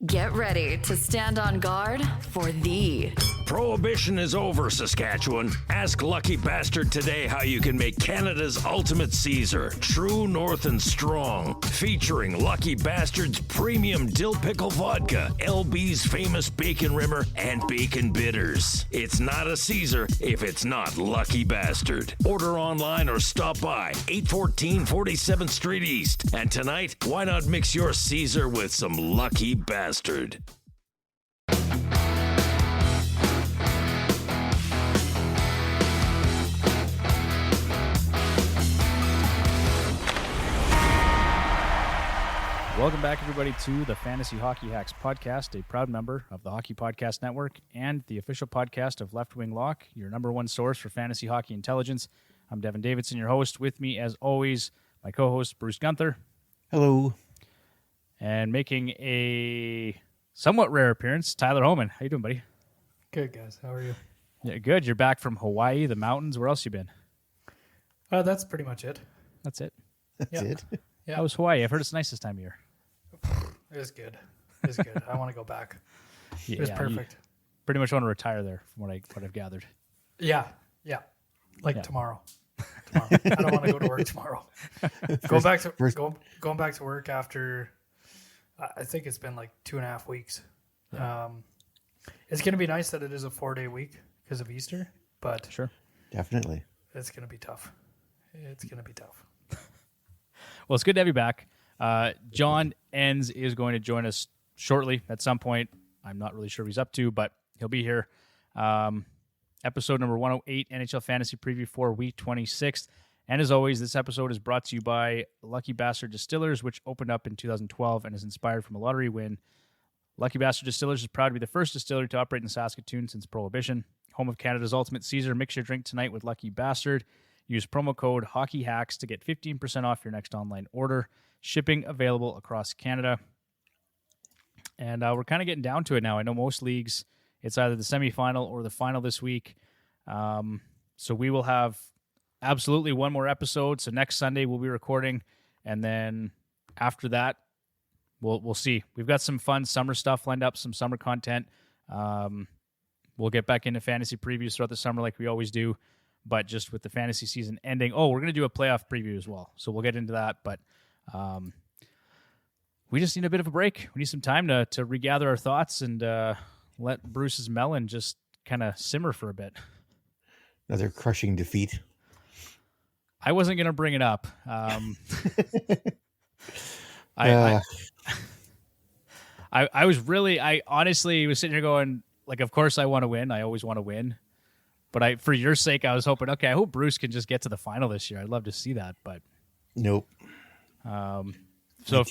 Get ready to stand on guard for the Prohibition is over, Saskatchewan. Ask Lucky Bastard today how you can make Canada's ultimate Caesar, True North and Strong. Featuring Lucky Bastard's premium dill pickle vodka, LB's famous bacon rimmer, and bacon bitters. It's not a Caesar if it's not Lucky Bastard. Order online or stop by 814 47th Street East. And tonight, why not mix your Caesar with some Lucky Bastard? Welcome back, everybody, to the Fantasy Hockey Hacks podcast, a proud member of the Hockey Podcast Network and the official podcast of Left Wing Lock, your number one source for fantasy hockey intelligence. I'm Devin Davidson, your host. With me, as always, my co-host, Bruce Gunther. Hello. And making a somewhat rare appearance, Tyler Homan. How you doing, buddy? Good, guys. How are you? Yeah, good. You're back from Hawaii, the mountains. Where else you been? That's pretty much it. That's it. That's it. Yeah, How was Hawaii? I've heard it's nice this time of year. it was good. It was good. I want to go back. It was Yeah, perfect. You pretty much want to retire there, from what I've gathered. Yeah. Yeah. Tomorrow. I don't want to go to work tomorrow. Going back to work after. I think it's been like 2.5 weeks. Yeah. It's going to be nice that it is a 4-day week because of Easter, but Sure. Definitely. it's going to be tough. It's going to be tough. Well, it's good to have you back. John Enns is going to join us shortly at some point. I'm not really sure what he's up to, but he'll be here. Episode number 108, NHL Fantasy Preview for Week 26. And as always, this episode is brought to you by Lucky Bastard Distillers, which opened up in 2012 and is inspired from a lottery win. Lucky Bastard Distillers is proud to be the first distillery to operate in Saskatoon since Prohibition. Home of Canada's ultimate Caesar. Mix your drink tonight with Lucky Bastard. Use promo code HockeyHacks to get 15% off your next online order. Shipping available across Canada. And we're kind of getting down to it now. I know most leagues, it's either the semifinal or the final this week. So we will have absolutely one more episode. So next Sunday we'll be recording. And then after that, we'll see. We've got some fun summer stuff lined up, some summer content. We'll get back into fantasy previews throughout the summer like we always do. But just with the fantasy season ending, we're going to do a playoff preview as well. So we'll get into that. But we just need a bit of a break. We need some time to regather our thoughts and let Bruce's melon just kind of simmer for a bit. Another crushing defeat. I wasn't going to bring it up. I honestly was sitting here going, like, of course I want to win. I always want to win. But for your sake, I was hoping, okay, I hope Bruce can just get to the final this year. I'd love to see that, but nope. So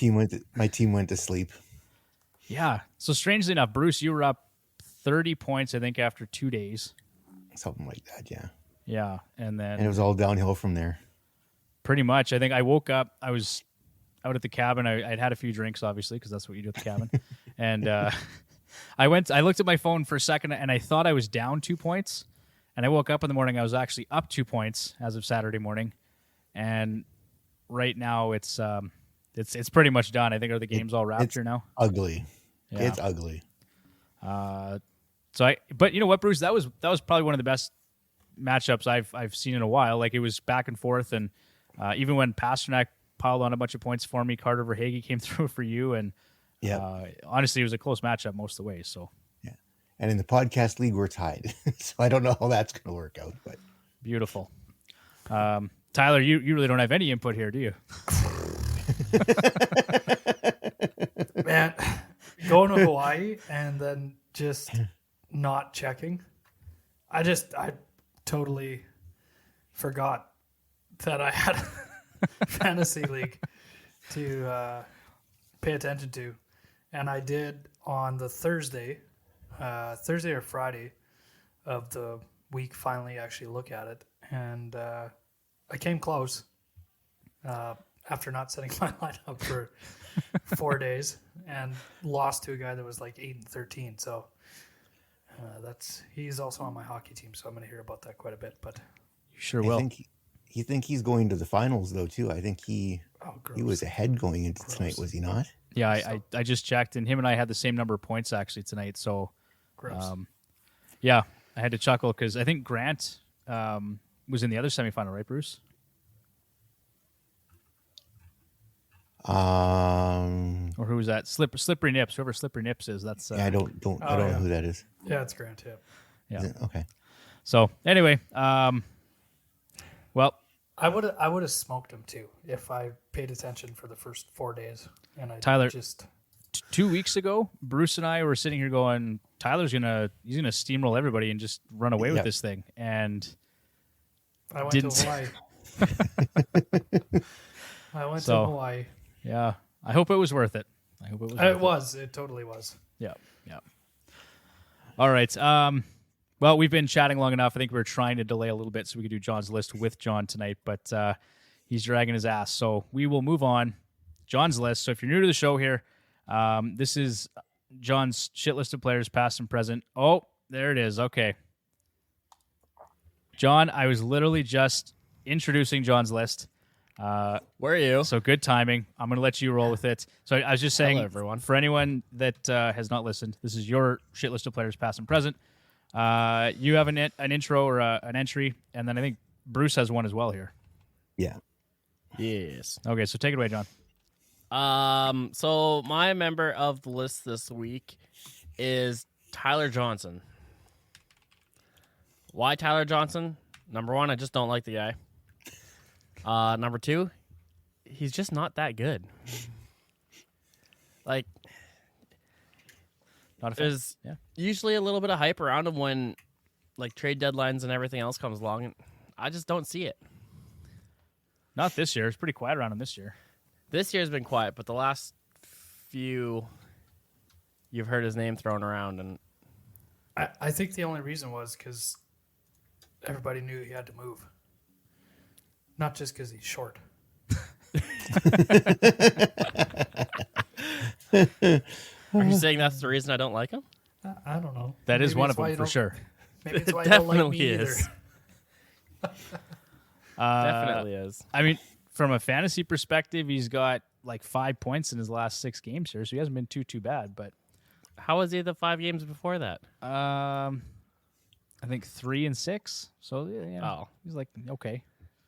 my team went to sleep. Yeah. So strangely enough, Bruce, you were up 30 points, I think, after 2 days. Something like that, yeah. Yeah, and it was all downhill from there. Pretty much. I think I woke up. I was out at the cabin. I'd had a few drinks, obviously, because that's what you do at the cabin. And I looked at my phone for a second, and I thought I was down 2 points. And I woke up in the morning. I was actually up 2 points as of Saturday morning. And right now, it's pretty much done. I think the game's all wrapped here now. Ugly. Yeah. It's ugly. But you know what, Bruce? That was probably one of the best matchups I've seen in a while. Like, it was back and forth, and even when Pasternak piled on a bunch of points for me, Carter Verhaeghe came through for you, and honestly, it was a close matchup most of the way. So yeah, and in the podcast league, we're tied, so I don't know how that's going to work out. But beautiful, Tyler. You really don't have any input here, do you? Man, going to Hawaii and then just not checking. I totally forgot that I had a fantasy league to pay attention to. And I did on the Thursday or Friday of the week, finally actually look at it. And I came close after not setting my lineup for 4 days and lost to a guy that was like 8-13. So he's also on my hockey team, so I'm going to hear about that quite a bit. But you sure will. You think he's going to the finals though too? I think he was ahead going into tonight, was he not? Yeah, I just checked, and him and I had the same number of points actually tonight. So, Gross. yeah, I had to chuckle because I think Grant was in the other semifinal, right, Bruce? Or who was that? Slippery Nips. Whoever Slippery Nips is, that's I don't know who that is. Yeah, it's Grant Tip. yeah. Is it? Okay. So anyway, well, I would have smoked him too if I paid attention for the first 4 days. And I Tyler- just 2 weeks ago, Bruce and I were sitting here going, he's gonna steamroll everybody and just run away with Yep. this thing, and I went didn't- to Hawaii. I went So- to Hawaii. yeah, I hope it was worth it. It was. It totally was. Yeah, yeah. All right. Well, we've been chatting long enough. I think we're trying to delay a little bit so we could do John's list with John tonight, but he's dragging his ass. So we will move on. John's list. So if you're new to the show here, this is John's shit list of players, past and present. Oh, there it is. Okay. John, I was literally just introducing John's list. Where are you? So good timing. I'm going to let you roll with it. So I was just saying, Hello, everyone. for anyone that has not listened, this is your shit list of players, past and present. You have an intro or an entry, and then I think Bruce has one as well here. Yeah. Yes. Okay, so take it away, John. So my member of the list this week is Tyler Johnson. Why Tyler Johnson? Number one, I just don't like the guy. Number two, he's just not that good. Like, Not a fan. there's Yeah. usually a little bit of hype around him when, like, trade deadlines and everything else comes along, and I just don't see it. Not this year. It's pretty quiet around him this year. This year's been quiet, but the last few, you've heard his name thrown around, and I think the only reason was because everybody knew he had to move. Not just because he's short. are you saying that's the reason I don't like him? I don't know. That is Maybe one it's of why them you for don't- sure. Maybe it's why It you don't like definitely me either. is. Definitely is. I mean, from a fantasy perspective, he's got like 5 points in his last 6 games here, so he hasn't been too bad. But How was he the 5 games before that? I think 3 and 6. So yeah, Oh. he's like okay.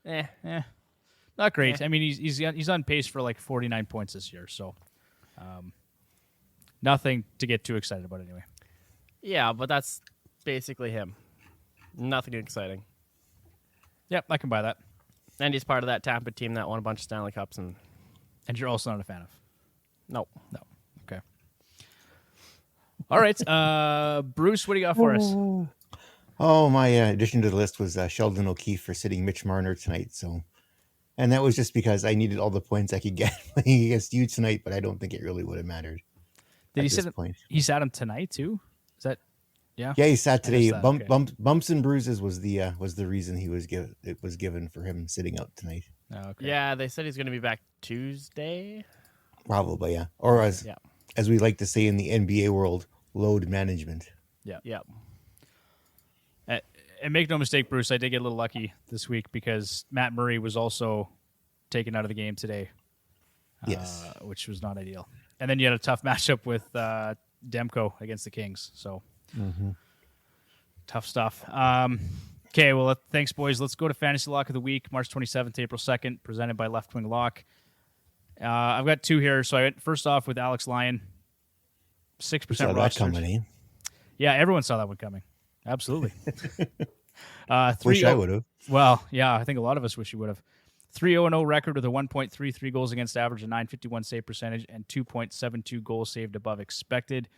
Eh. Not great. I mean, he's on pace for like 49 points this year, so nothing to get too excited about anyway. Yeah, but that's basically him. Nothing exciting. Yep, I can buy that. And he's part of that Tampa team that won a bunch of Stanley Cups, and And you're also not a fan of? no. No. Okay. All right, Bruce, what do you got for us? Oh, my addition to the list was Sheldon O'Keefe for sitting Mitch Marner tonight. So, and that was just because I needed all the points I could get playing against you tonight, but I don't think it really would have mattered. Did at he this sit? point. He sat him tonight too. Is that? Yeah. Yeah, he sat today. that, okay. Bumps and bruises was the reason he was given. It was given for him sitting out tonight. Oh, okay. Yeah, they said he's going to be back Tuesday. Probably, yeah. Or as Yeah. we like to say in the NBA world, load management. Yep. And make no mistake, Bruce, I did get a little lucky this week because Matt Murray was also taken out of the game today. Yes. Which was not ideal. And then you had a tough matchup with Demko against the Kings. So tough stuff. Okay, well, thanks, boys. Let's go to Fantasy Lock of the Week, March 27th, April 2nd, presented by Left Wing Lock. I've got 2 here. So I went first off with Alex Lyon, 6% Saw that rostered. coming, eh? Yeah, everyone saw that one coming. Absolutely. Wish I would have. Well, yeah, I think a lot of us wish you would have. 3-0-0 record with a 1.33 goals against average, a 951 save percentage, and 2.72 goals saved above expected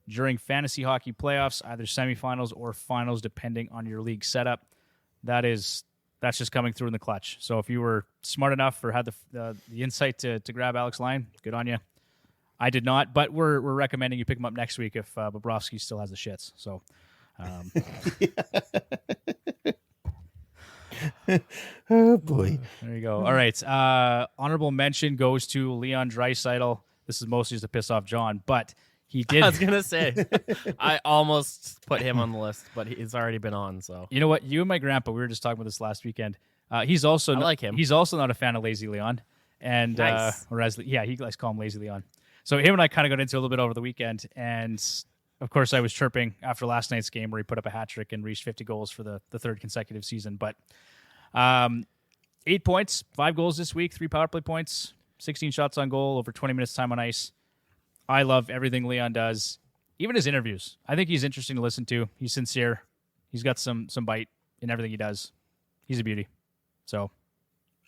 during fantasy hockey playoffs, either semifinals or finals, depending on your league setup. That's just coming through in the clutch. So if you were smart enough or had the insight to grab Alex Lyon, good on you. I did not, but we're recommending you pick him up next week if Bobrovsky still has the shits. So. Oh boy. There you go. All right. Honorable mention goes to Leon Draisaitl. This is mostly just to piss off John, but he did. I was going to say, I almost put him on the list, but he's already been on, so. You know what? You and my grandpa, we were just talking about this last weekend. He's also I like him. He's also not a fan of Lazy Leon, and Nice. he likes to call him Lazy Leon. So him and I kind of got into a little bit over the weekend, and of course I was chirping after last night's game where he put up a hat trick and reached 50 goals for the third consecutive season. But 8 points, 5 goals this week, 3 power play points, 16 shots on goal, over 20 minutes time on ice. I love everything Leon does, even his interviews. I think he's interesting to listen to. He's sincere. He's got some bite in everything he does. He's a beauty. So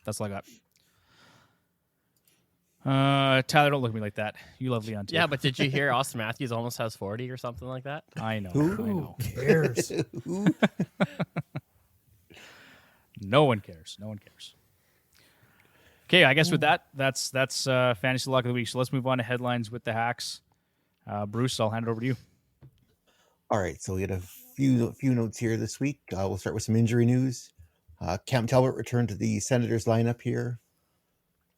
that's all I got. Tyler, don't look at me like that. You love Leon too. Yeah, but did you hear Austin Matthews almost has 40 or something like that? I know. Who cares? No one cares. No one cares. Okay, I guess with that's fantasy lock of the week. So let's move on to headlines with the Hacks. Bruce, I'll hand it over to you. All right, so we had a few notes here this week. We'll start with some injury news. Cam Talbot returned to the Senators lineup here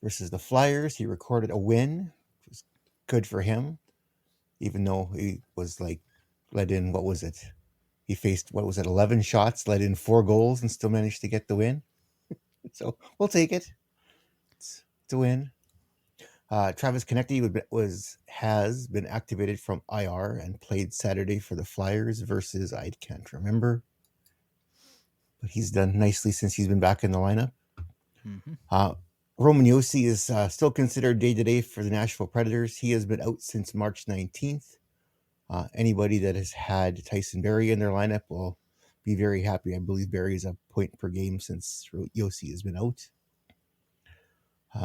versus the Flyers. He recorded a win, which was good for him, even though he was let in, what was it? He faced, 11 shots, let in 4 goals, and still managed to get the win. So we'll take it. It's a win. Travis Konecny has been activated from IR and played Saturday for the Flyers versus, I can't remember, but he's done nicely since he's been back in the lineup. Mm-hmm. Roman Josi is still considered day-to-day for the Nashville Predators. He has been out since March 19th. Anybody that has had Tyson Barrie in their lineup will be very happy. I believe Barrie is a point per game since Josi has been out.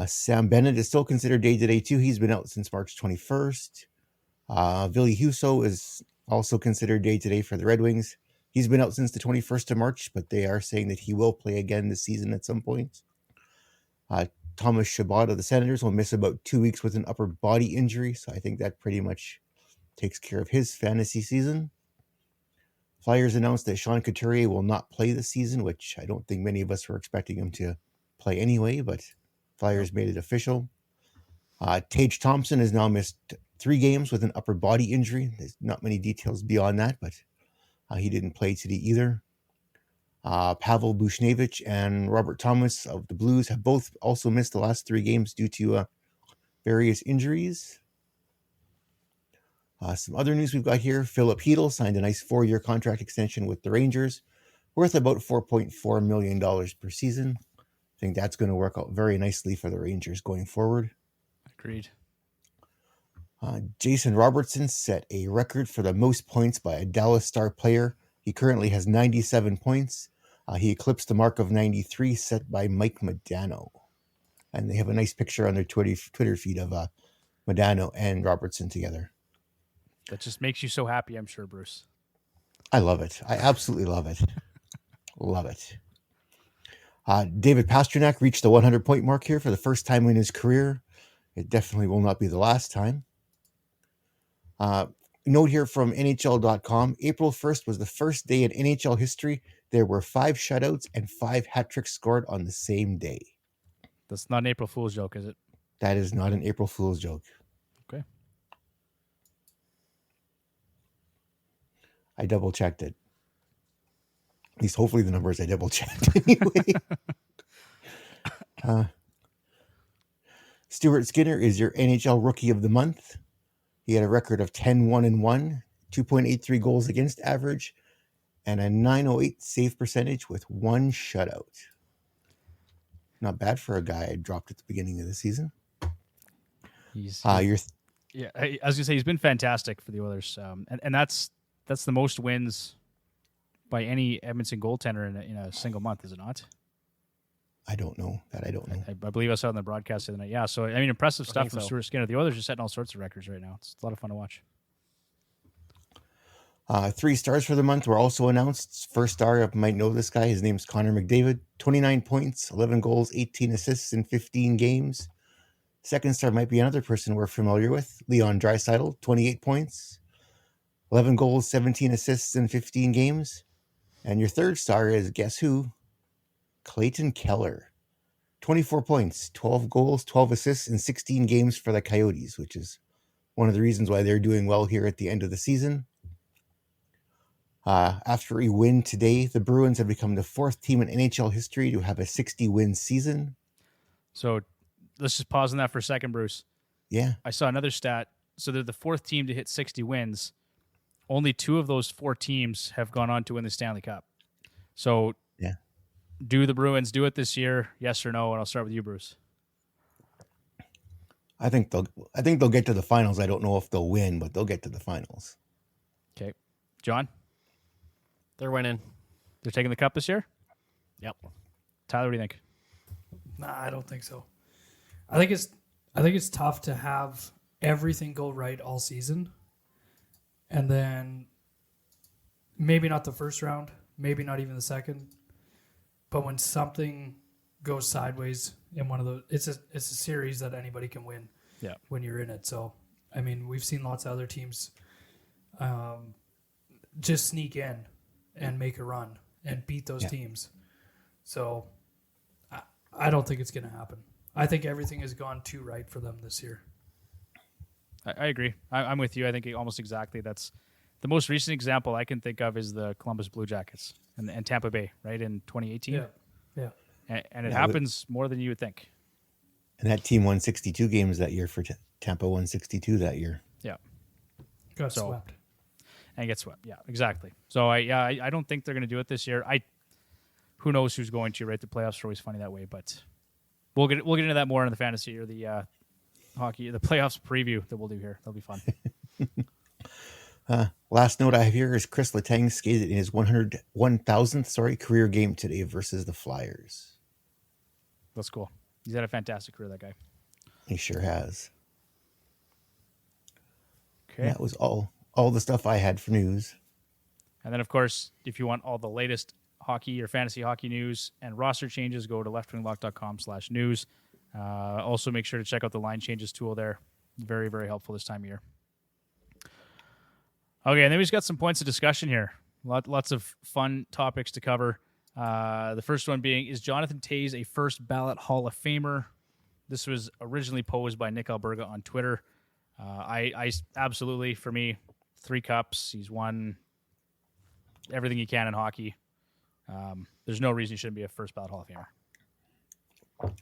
Sam Bennett is still considered day-to-day too. He's been out since March 21st. Ville Husso is also considered day-to-day for the Red Wings. He's been out since the 21st of March, but they are saying that he will play again this season at some point. Thomas Chabot of the Senators will miss about 2 weeks with an upper body injury, so I think that pretty much takes care of his fantasy season. Flyers announced that Sean Couturier will not play this season, which I don't think many of us were expecting him to play anyway, but Flyers made it official. Tage Thompson has now missed 3 games with an upper body injury. There's not many details beyond that, but he didn't play today either. Pavel Buchnevich and Robert Thomas of the Blues have both also missed the last 3 games due to various injuries. Some other news we've got here. Philip Hedl signed a nice 4-year contract extension with the Rangers, worth about $4.4 million per season. I think that's going to work out very nicely for the Rangers going forward. Agreed. Jason Robertson set a record for the most points by a Dallas Star player. He currently has 97 points. He eclipsed the mark of 93 set by Mike Modano. And they have a nice picture on their Twitter feed of Modano and Robertson together. That just makes you so happy, I'm sure, Bruce. I love it. I absolutely love it. Love it. David Pastrnak reached the 100-point mark here for the first time in his career. It definitely will not be the last time. Note here from NHL.com, April 1st was the first day in NHL history there were 5 shutouts and 5 hat tricks scored on the same day. That's not an April Fool's joke, is it? That is not an April Fool's joke. Okay. I double-checked it. At least hopefully the numbers I double-checked anyway. Stuart Skinner is your NHL Rookie of the Month. He had a record of 10-1-1, 2.83 goals against average, and a .908 save percentage with 1 shutout. Not bad for a guy I dropped at the beginning of the season. I was gonna say he's been fantastic for the Oilers, and that's the most wins by any Edmonton goaltender in a single month, is it not? I don't know. I believe I saw it on the broadcast the other night. Yeah, so I mean, impressive stuff from Stuart Skinner. The Oilers are setting all sorts of records right now. It's a lot of fun to watch. 3 stars for the month were also announced. First star, I might know this guy. His name's Connor McDavid. 29 points, 11 goals, 18 assists in 15 games. Second star might be another person we're familiar with. Leon Draisaitl, 28 points, 11 goals, 17 assists in 15 games. And your third star is, guess who? Clayton Keller. 24 points, 12 goals, 12 assists in 16 games for the Coyotes, which is one of the reasons why they're doing well here at the end of the season. After a win today, the Bruins have become the 4th team in NHL history to have a 60-win season. So let's just pause on that for a second, Bruce. Yeah. I saw another stat. So they're the fourth team to hit 60 wins. Only 2 of those 4 teams have gone on to win the Stanley Cup. So Yeah. do the Bruins do it this year? Yes or no? And I'll start with you, Bruce. I think they'll get to the finals. I don't know if they'll win, but they'll get to the finals. Okay. John, They're winning. they're taking the cup this year? Yep. Tyler, what do you think? Nah, I don't think so. I think it's tough to have everything go right all season, and then maybe not the first round, maybe not even the second, but when something goes sideways in one of those, it's a series that anybody can win. Yeah. When you're in it, so I mean, we've seen lots of other teams just sneak in and make a run and beat those teams. So I don't think it's going to happen. I think everything has gone too right for them this year. I agree. I'm with you. I think almost exactly. That's the most recent example I can think of is the Columbus Blue Jackets and Tampa Bay, right, in 2018. Yeah. And it happens more than you would think. And that team won 62 games that year for Tampa won 62 that year. Yeah. Got So- swept. And get swept. Yeah, exactly. So I don't think they're going to do it this year. Who knows who's going to, right? The playoffs are always funny that way, but we'll get into that more in the fantasy or the hockey, the playoffs preview that we'll do here. That'll be fun. Last note I have here is Chris Letang skated in his 1,000th career game today versus the Flyers. That's cool. He's had a fantastic career, that guy. He sure has. Okay. That was all the stuff I had for news. And then, of course, if you want all the latest hockey or fantasy hockey news and roster changes, go to leftwinglock.com/news. Also, make sure to check out the line changes tool there. Very, very helpful this time of year. Okay, and then we've got some points of discussion here. Lots of fun topics to cover. The first one being, is Jonathan Toews a first ballot Hall of Famer? This was originally posed by Nick Alberga on Twitter. I absolutely, for me, 3 cups. He's won everything he can in hockey. There's no reason he shouldn't be a first ballot Hall of Famer.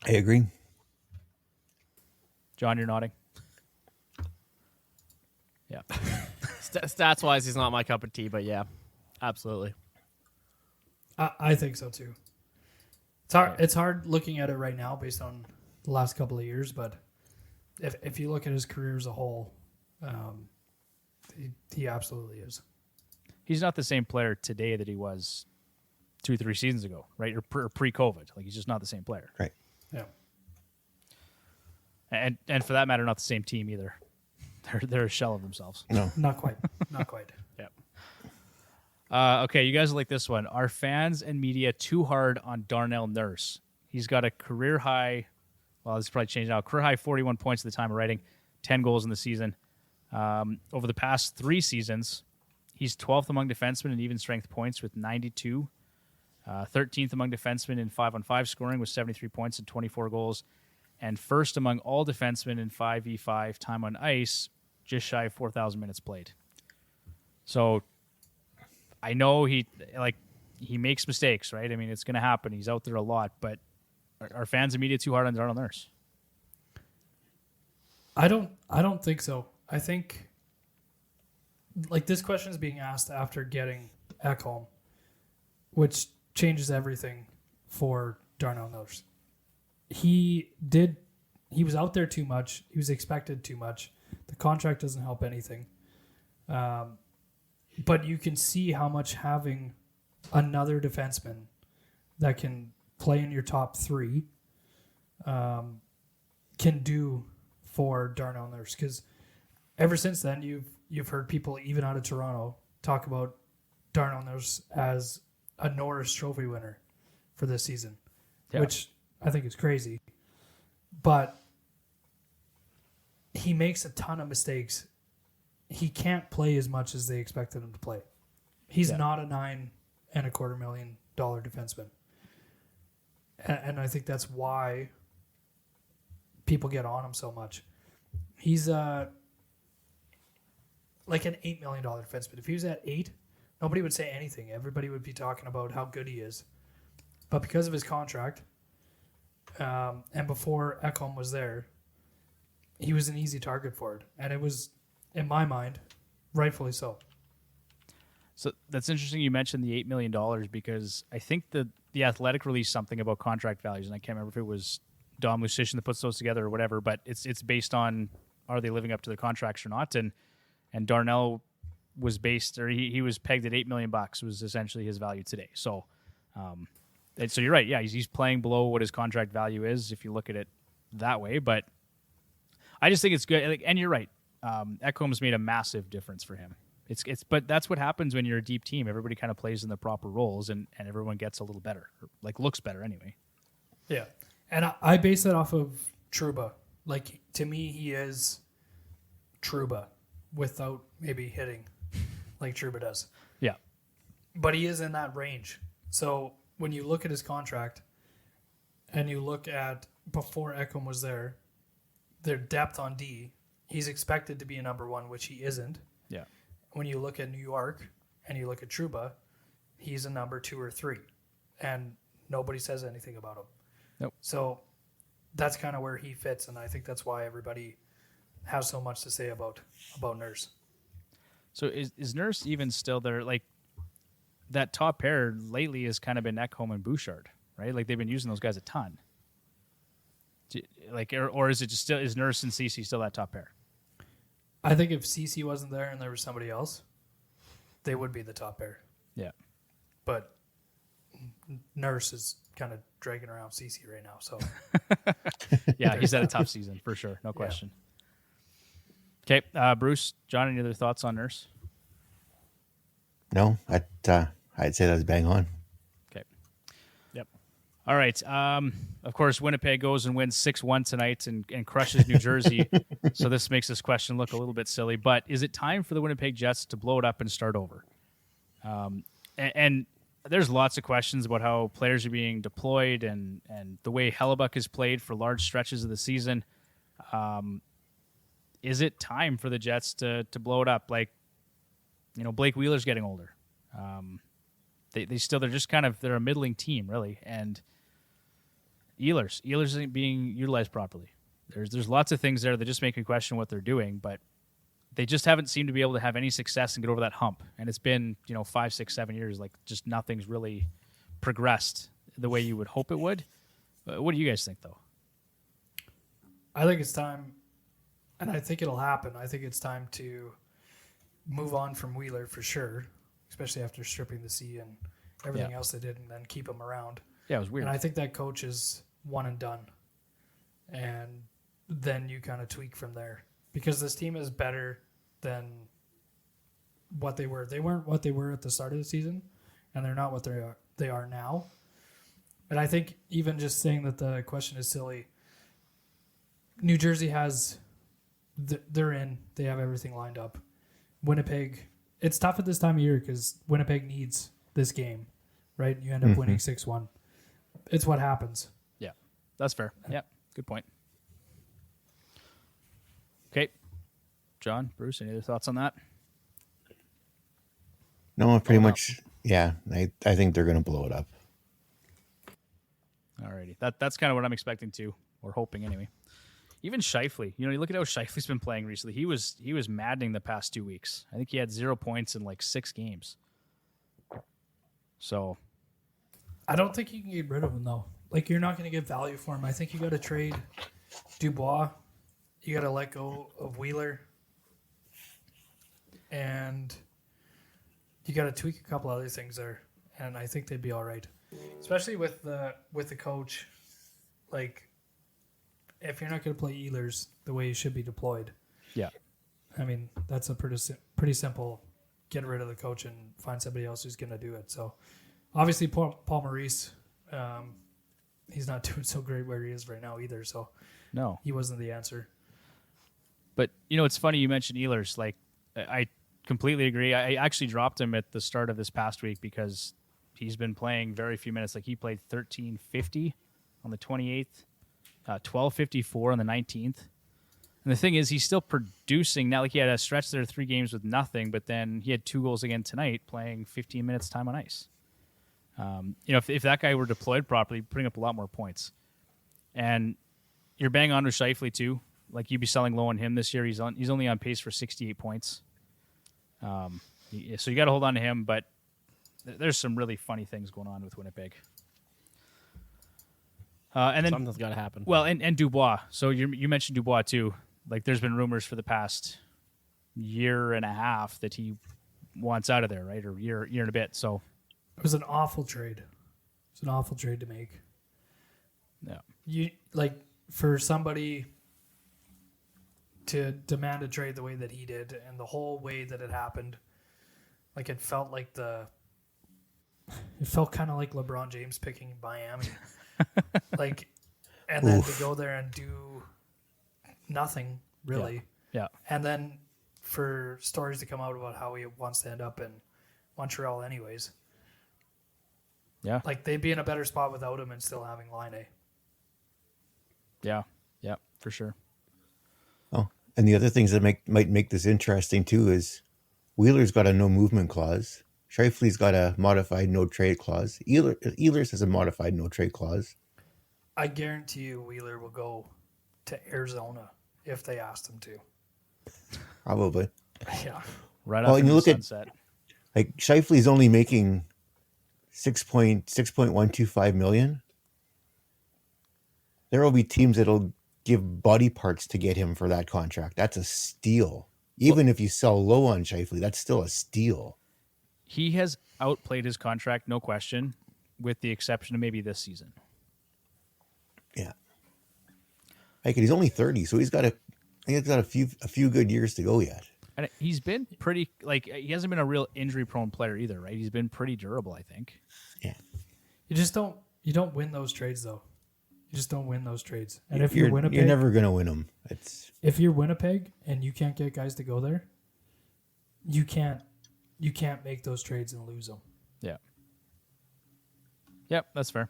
I agree. John, you're nodding. Yeah. Stats wise, he's not my cup of tea, but yeah, absolutely. I think so too. It's hard looking at it right now based on the last couple of years, but if you look at his career as a whole, he absolutely is. He's not the same player today that he was 2-3 seasons ago, right? Or pre-COVID. Like, he's just not the same player. Right. Yeah. And for that matter, not the same team either. They're a shell of themselves. No. Not quite. Not quite. Yep. Okay, you guys like this one. Are fans and media too hard on Darnell Nurse? He's got a career high, well, this is probably changed now, career high 41 points at the time of writing, 10 goals in the season. Over the past 3 seasons, he's 12th among defensemen in even strength points with 92. 13th among defensemen in 5-on-5 scoring with 73 points and 24 goals. And first among all defensemen in 5v5 time on ice, just shy of 4,000 minutes played. So I know he makes mistakes, right? I mean, it's going to happen. He's out there a lot, but are fans and media too hard on Darnell Nurse? I don't think so. I think this question is being asked after getting Ekholm, which changes everything for Darnell Nurse. He was out there too much. He was expected too much. The contract doesn't help anything. But you can see how much having another defenseman that can play in your top 3 can do for Darnell Nurse. Because ever since then, you've heard people even out of Toronto talk about Darnell Nurse as a Norris Trophy winner for this season, which I think is crazy. But he makes a ton of mistakes. He can't play as much as they expected him to play. He's not a $9.25 million defenseman. And I think that's why people get on him so much. He's like an $8 million defenseman. If he was at 8, nobody would say anything. Everybody would be talking about how good he is. But because of his contract, and before Ekholm was there, he was an easy target for it. And it was, in my mind, rightfully so. So that's interesting you mentioned the $8 million because I think the Athletic released something about contract values, and I can't remember if it was Dom Lucic that puts those together or whatever, but it's based on are they living up to their contracts or not, and Darnell was based, or he was pegged at $8 million was essentially his value today. So, and so you're right, yeah, he's playing below what his contract value is if you look at it that way, but I just think it's good, and you're right, Ekholm's made a massive difference for him. But that's what happens when you're a deep team. Everybody kind of plays in the proper roles, and everyone gets a little better, or like looks better anyway. Yeah. And I base that off of Trouba. Like, to me, he is Trouba without maybe hitting like Trouba does. Yeah. But he is in that range. So when you look at his contract and you look at before Ekholm was there, their depth on D, he's expected to be a number one, which he isn't. Yeah. When you look at New York and you look at Trouba, he's a number 2 or 3, and nobody says anything about him. Nope. So that's kind of where he fits, and I think that's why everybody has so much to say about Nurse. So is Nurse even still there? Like, that top pair lately has kind of been Ekholm and Bouchard, right? Like, they've been using those guys a ton. Like, or is it just still, is Nurse and CeCe still that top pair? I think if CeCe wasn't there and there was somebody else, they would be the top pair. Yeah. But Nurse is kind of dragging around CeCe right now, so Yeah, he's had a tough season for sure, no question. Okay, Bruce, John, any other thoughts on Nurse? No, I'd say that's bang on. Okay. Yep. All right. Of course, Winnipeg goes and wins 6-1 tonight and crushes New Jersey. So this makes this question look a little bit silly. But is it time for the Winnipeg Jets to blow it up and start over? And there's lots of questions about how players are being deployed and the way Hellebuck has played for large stretches of the season. Is it time for the Jets to blow it up? Like, Blake Wheeler's getting older. They're just kind of, they're a middling team, really. And Ehlers isn't being utilized properly. There's lots of things there that just make me question what they're doing, but they just haven't seemed to be able to have any success and get over that hump. And it's been, 5, 6, 7 years, like just nothing's really progressed the way you would hope it would. What do you guys think, though? I think it's time, and I think it'll happen. I think it's time to move on from Wheeler for sure, especially after stripping the C and everything else they did, and then keep him around. Yeah, it was weird. And I think that coach is one and done. And then you kind of tweak from there. Because this team is better than what they were. They weren't what they were at the start of the season, and they're not what they are now. And I think even just saying that the question is silly, New Jersey has, they're in. They have everything lined up. Winnipeg, it's tough at this time of year because Winnipeg needs this game, right? You end up winning 6-1. It's what happens. Yeah, that's fair. Yeah, good point. Okay. John, Bruce, any other thoughts on that? No, pretty much. Yeah, I think they're going to blow it up. Alrighty. That's kind of what I'm expecting too, or hoping anyway. Even Scheifele, you look at how Scheifele's been playing recently. He was maddening the past 2 weeks. I think he had 0 points in like 6 games. So I don't think you can get rid of him though. Like, you're not going to get value for him. I think you got to trade Dubois. You got to let go of Wheeler, and you got to tweak a couple other things there. And I think they'd be all right, especially with the coach. Like, if you're not going to play Ehlers the way you should be deployed, yeah, I mean that's a pretty simple. Get rid of the coach and find somebody else who's going to do it. So, obviously, Paul Maurice, he's not doing so great where he is right now either. So, no, he wasn't the answer. But it's funny you mentioned Ehlers. Like, I completely agree. I actually dropped him at the start of this past week because he's been playing very few minutes. Like, he played 13:50 on the 28th, 12:54 on the 19th. And the thing is, he's still producing now. Like, he had a stretch there, 3 games with nothing, but then he had 2 goals again tonight, playing 15 minutes time on ice. If that guy were deployed properly, putting up a lot more points. And you're bang on with Scheifele too. like you'd be selling low on him this year. He's only on pace for 68 points. So you got to hold on to him, but there's some really funny things going on with Winnipeg. And then Something's got to happen. well, and Dubois. So you mentioned Dubois too. Like there's been rumors for the past year and a half that he wants out of there, right? Or year and a bit. So It was an awful trade. It's an awful trade to make. yeah, You like for somebody to demand a trade the way that he did and the whole way that it happened, like it felt kind of like LeBron James picking Miami. Like, and then to go there and do nothing really. yeah, And then for stories to come out about how he wants to end up in Montreal anyways. yeah, Like they'd be in a better spot without him and still having Line A. yeah, for sure. Oh, and the other things that might make this interesting too is Wheeler's got a no movement clause. Scheifele's got a modified no trade clause. Ehlers has a modified no trade clause. I guarantee you Wheeler will go to Arizona if they asked him to. Probably. Yeah. Right Well, off and into you the look at- sunset. Like Scheifele's only making 6.125 million. There will be teams that'll give body parts to get him for that contract. That's a steal. Even if you sell low on Scheifele, that's still a steal. He has outplayed his contract, no question, with the exception of maybe this season. Yeah. Like he's only 30, so he's got a few good years to go yet. And he's been pretty, like, he hasn't been a real injury-prone player either, right? He's been pretty durable, I think. Yeah. You don't win those trades though. You just don't win those trades. And if you're you're Winnipeg, you're never gonna win them. if you're Winnipeg and you can't get guys to go there, you can't make those trades and lose them. Yeah. Yep, that's fair.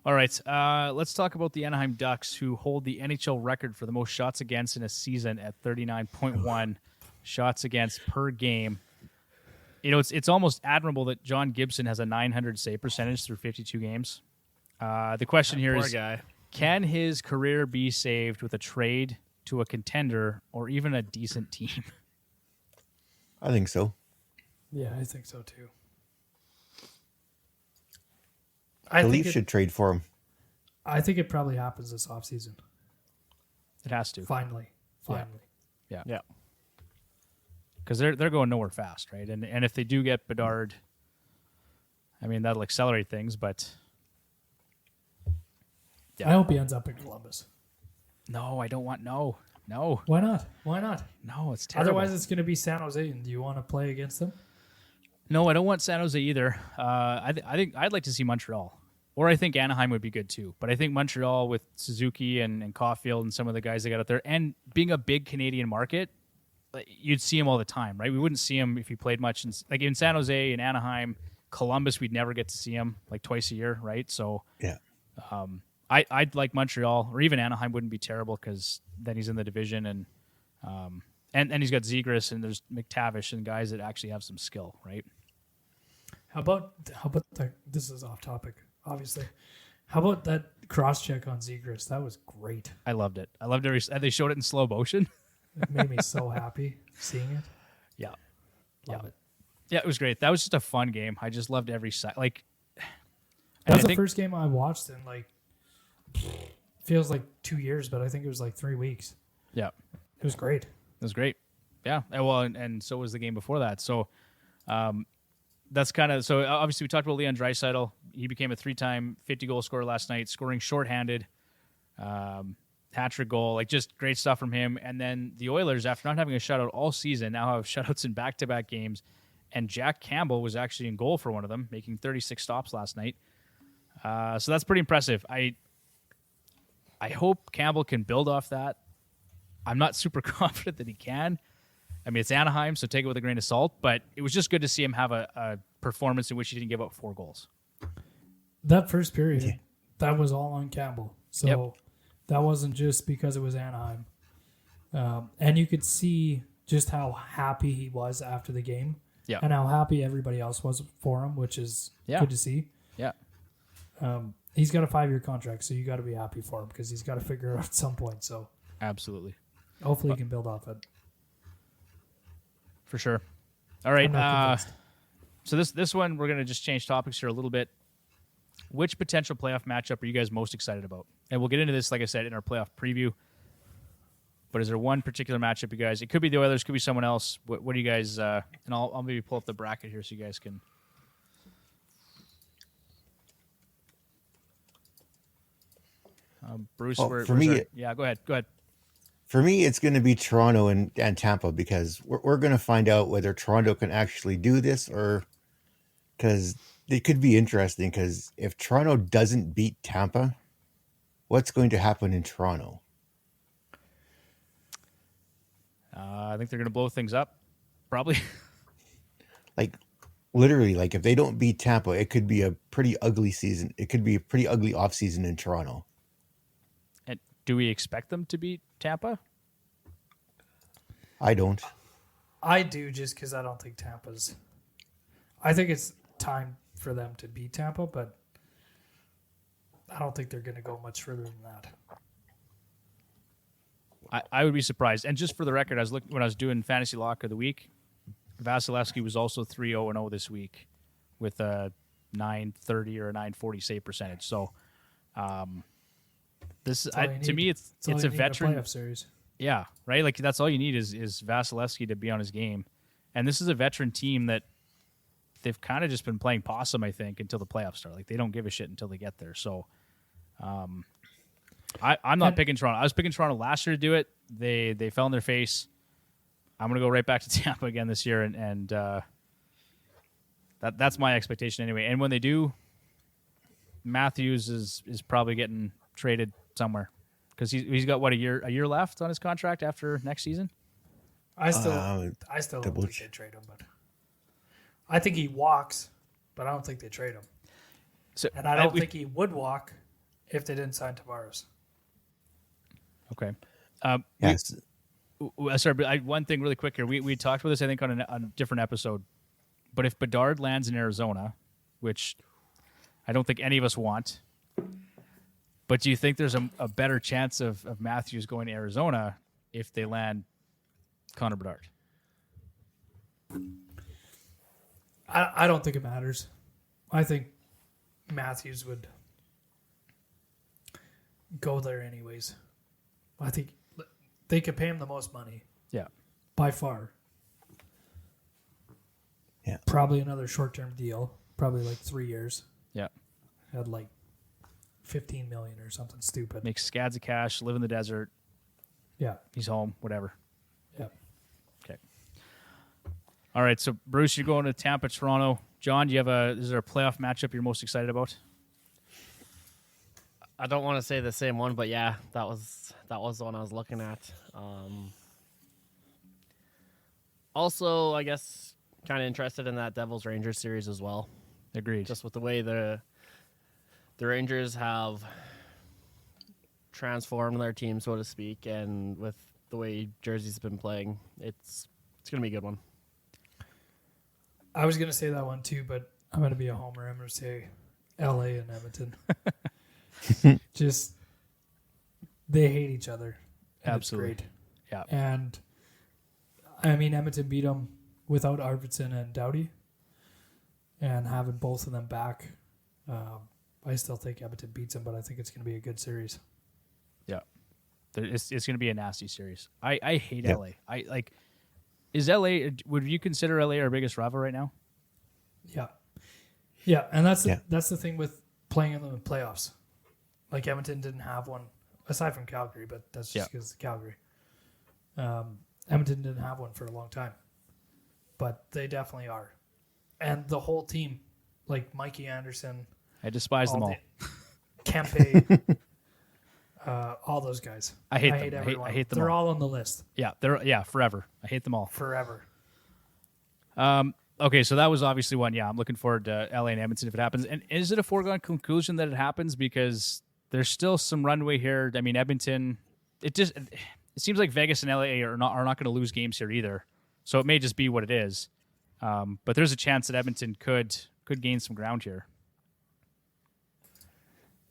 All right, let's talk about the Anaheim Ducks, who hold the NHL record for the most shots against in a season at 39.1 shots against per game. You know, it's almost admirable that John Gibson has a 900 save percentage through 52 games. The question here Poor is, guy. can his career be saved with a trade to a contender or even a decent team? I think so. Yeah, I think so too. The Leafs should trade for him. I think it probably happens this offseason. It has to. Finally. Yeah. Because they're going nowhere fast, right? And if they do get Bedard, I mean, that'll accelerate things, but... Yeah. I hope he ends up in Columbus. No, I don't want... No. Why not? No, it's terrible. Otherwise, it's going to be San Jose. And do you want to play against them? No, I don't want San Jose either. I think I'd like to see Montreal. Or I think Anaheim would be good too. But I think Montreal with Suzuki and Caulfield and some of the guys they got out there, and being a big Canadian market, you'd see him all the time, right? We wouldn't see him if he played much. Like in San Jose, in Anaheim, Columbus, we'd never get to see him like twice a year, right? So Yeah. I'd like Montreal, or even Anaheim wouldn't be terrible because then he's in the division and he's got Zegras and there's McTavish and guys that actually have some skill, right? How about this is off topic, obviously. How about that cross check on Zegras? That was great. I loved it. I loved every. They showed it in slow motion. It made me so happy seeing it. Yeah, Love it. yeah, it was great. That was just a fun game. I just loved every side. Like That was the first game I watched in like feels like 2 years, but I think it was like 3 weeks. Yeah, It was great. it was great. Yeah, well, and so was the game before that. So, that's kind of so. Obviously, we talked about Leon Draisaitl. He became a 3-time 50-goal scorer last night, scoring shorthanded, hat-trick goal. Like just great stuff from him. And then the Oilers, after not having a shutout all season, now have shutouts in back-to-back games. And Jack Campbell was actually in goal for one of them, making 36 stops last night. So that's pretty impressive. I hope Campbell can build off that. I'm not super confident that he can. I mean, it's Anaheim, so take it with a grain of salt. But it was just good to see him have a performance in which he didn't give up 4 goals. That first period, that was all on Campbell. So Yep. that wasn't just because it was Anaheim. And you could see just how happy he was after the game. Yeah. And how happy everybody else was for him, which is Yeah. good to see. Yeah. he's got a 5-year contract, so you got to be happy for him because he's got to figure it out at some point. So Absolutely. hopefully he can build off it. For sure. All right. I'm not convinced. So this one, we're going to just change topics here a little bit. Which potential playoff matchup are you guys most excited about? And we'll get into this, like I said, in our playoff preview. But is there one particular matchup you guys? It could be the Oilers, could be someone else. What do you guys? And I'll maybe pull up the bracket here so you guys can. Bruce, Well, for me, yeah, go ahead. For me, it's going to be Toronto and Tampa because we're going to find out whether Toronto can actually do this or because it could be interesting because if Toronto doesn't beat Tampa, what's going to happen in Toronto? I think they're going to blow things up, probably. Like literally, like if they don't beat Tampa, it could be a pretty ugly season. It could be a pretty ugly offseason in Toronto. And do we expect them to beat Tampa? I don't. I do just because I don't think Tampa's. I think it's time for them to beat Tampa, but I don't think they're going to go much further than that. I would be surprised. And just for the record, I was looking when I was doing Fantasy Lock of the Week. Vasilevsky was also 3-0-0 this week with a 930 or a 940 save percentage. So, this to me, it's a veteran playoff series. Yeah, right. Like that's all you need is Vasilevsky to be on his game, and this is a veteran team that they've kind of just been playing possum, I think, until the playoffs start. Like they don't give a shit until they get there. So, I'm not picking Toronto. I was picking Toronto last year to do it. They fell on their face. I'm going to go right back to Tampa again this year, and that's my expectation anyway. And when they do, Matthews is probably getting traded somewhere because he's got a year left on his contract after next season. I still don't think they trade him, but I think he walks, but I don't think they trade him. So, and I don't think he would walk if they didn't sign Tavares. Okay. Yes. Sorry, but one thing really quick here. We talked about this, I think, on a different episode. But if Bedard lands in Arizona, which I don't think any of us want, but do you think there's a better chance of Matthews going to Arizona if they land Connor Bedard? I don't think it matters. I think Matthews would go there anyways. I think they could pay him the most money. Yeah. By far. Yeah. Probably another short-term deal. Probably like 3 years. Yeah. Had like $15 million or something stupid. Makes scads of cash, live in the desert. Yeah. He's home, whatever. Yeah. Okay. All right, so Bruce, you're going to Tampa, Toronto. John, is there a playoff matchup you're most excited about? I don't want to say the same one, but yeah, that was the one I was looking at. Also, I guess kind of interested in that Devils Rangers series as well. Agreed. Just with the way the Rangers have transformed their team, so to speak, and with the way Jersey's been playing, it's going to be a good one. I was going to say that one too, but I'm going to be a homer. I'm going to say LA and Edmonton. Just, they hate each other. Absolutely. It's great. Yeah. And, I mean, Edmonton beat them without Arvidsson and Doughty. And having both of them back, I still think Edmonton beats them, but I think it's going to be a good series. Yeah. It's going to be a nasty series. I hate LA. Is LA, would you consider LA our biggest rival right now? Yeah. Yeah, and that's the thing with playing in the playoffs. Like Edmonton didn't have one, aside from Calgary, but that's just because it's Calgary. Edmonton didn't have one for a long time, but they definitely are. And the whole team, like Mikey Anderson. I despise them all. Kempe, all those guys. I hate them. Everyone. I hate them They're all. all on the list. Yeah, forever. I hate them all. Forever. Okay, so that was obviously one. Yeah, I'm looking forward to LA and Edmonton if it happens. And is it a foregone conclusion that it happens? Because there's still some runway here. I mean, Edmonton, it seems like Vegas and LA are not going to lose games here either. So it may just be what it is. But there's a chance that Edmonton could gain some ground here.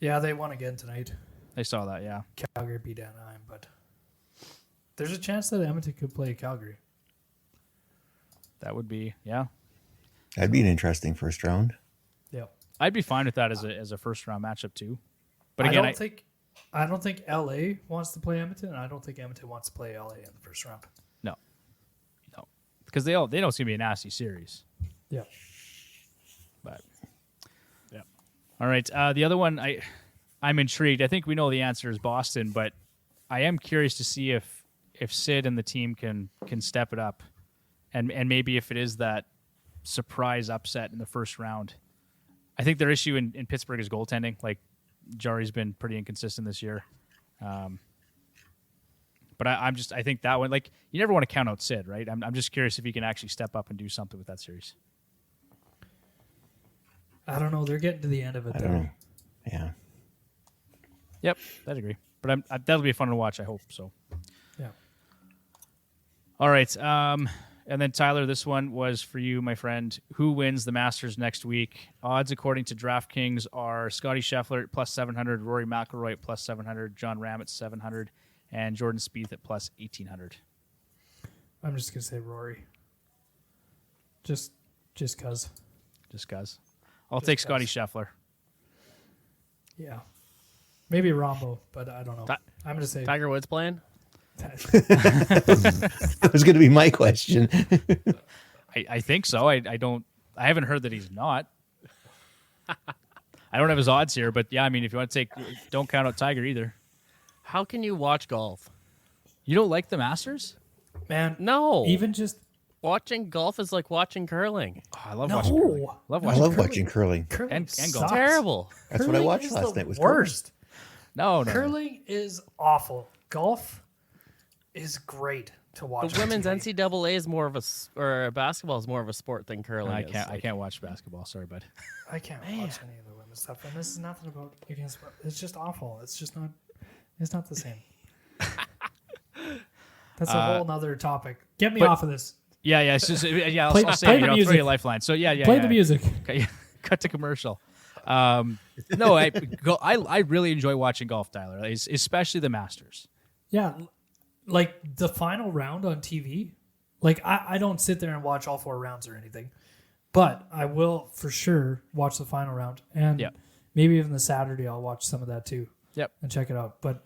Yeah, they won again tonight. I saw that. Yeah. Calgary beat Anaheim, but there's a chance that Edmonton could play Calgary. That would be, yeah. That'd be an interesting first round. Yeah. I'd be fine with that as a first round matchup too. But I again, don't think LA wants to play Edmonton, and I don't think Edmonton wants to play LA in the first round. no, because they know it's gonna be a nasty series. Yeah. But yeah. All right. The other one, I'm intrigued. I think we know the answer is Boston, but I am curious to see if Sid and the team can step it up, and maybe if it is that surprise upset in the first round. I think their issue in Pittsburgh is goaltending. Like, Jari's been pretty inconsistent this year. But I think that one, like, you never want to count out Sid, right? I'm just curious if he can actually step up and do something with that series. I don't know. They're getting to the end of it, I though. don't know. Yeah. Yep, I'd agree. But that'll be fun to watch, I hope. So. Yeah. All right. And then, Tyler, this one was for you, my friend. Who wins the Masters next week? Odds, according to DraftKings, are Scotty Scheffler at plus 700, Rory McIlroy at plus 700, John Ram at 700, and Jordan Spieth at plus 1,800. I'm just going to say Rory. Just because. Just guys. I'll take Scotty Scheffler. Yeah. Maybe Rombo, but I don't know. I'm going to say Tiger Woods playing? That was going to be my question. I think so. I haven't heard that he's not. I don't have his odds here, but yeah, I mean, if you want to don't count out Tiger either. How can you watch golf? You don't like the Masters? Man, No. even just Watching golf is like watching curling. Oh, I love watching curling. no. I love watching curling. Curling And sucks. golf. Terrible. That's what I Curling watched is last the night was curling. worst. No. Curling is awful. Golf is great to watch. The on women's TV. NCAA is more of or basketball is more of a sport than curling. I is. can't. I can't watch basketball. Sorry, bud. I can't watch any of the women's stuff, and this is nothing about against. It's just awful. It's just not. It's not the same. That's a whole nother topic. Get me but- off of this. Yeah. It's just, yeah. Play- I'll say play it. the I'll throw music. you a lifeline. So yeah. Play the music. Okay, cut to commercial. No, I really enjoy watching golf, Tyler, especially the Masters. Yeah, like the final round on TV. Like I don't sit there and watch all 4 rounds or anything, but I will for sure watch the final round, and Yep. maybe even the Saturday I'll watch some of that too. Yep. And check it out. But